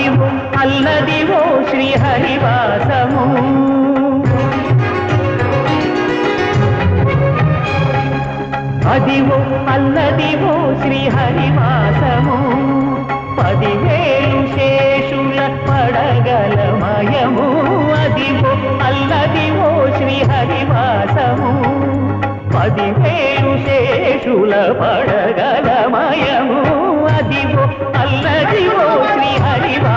Adivo Alladivo శ్రీహరివాసము Adivo Alladivo శ్రీహరివాసము 10,000 శేషుల పడగలమయము Adivo Alladivo శ్రీహరివాసము 10,000 శేషుల పడగలమయము Adivo Alladivo శ్రీహరివాసము